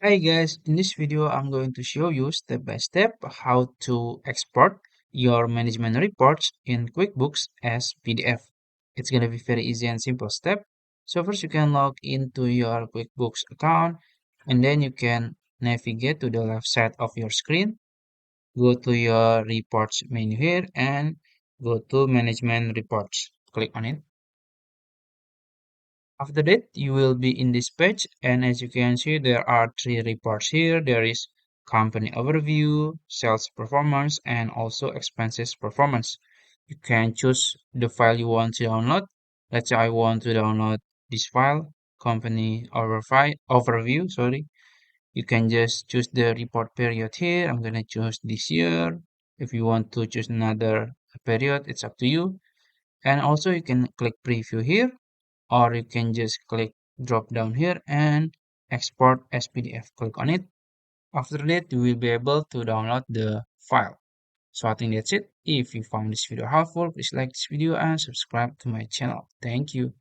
Hi guys, in this video I'm going to show you step by step how to export your management reports in QuickBooks as PDF. It's going to be very easy and simple step. So first you can log into your QuickBooks account and then you can navigate to the left side of your screen. Go to your reports menu here and go to management reports. Click on it. After that, you will be in this page, and as you can see, there are three reports here. There is company overview, sales performance, and also expenses performance. You can choose the file you want to download. Let's say I want to download this file, overview, sorry. You can just choose the report period here. I'm gonna choose this year. If you want to choose another period, it's up to you. And also you can click preview here or you can just click drop down here and export as PDF. Click on it. After that, you will be able to download the file. So I think that's it. If you found this video helpful, please like this video and subscribe to my channel. Thank you.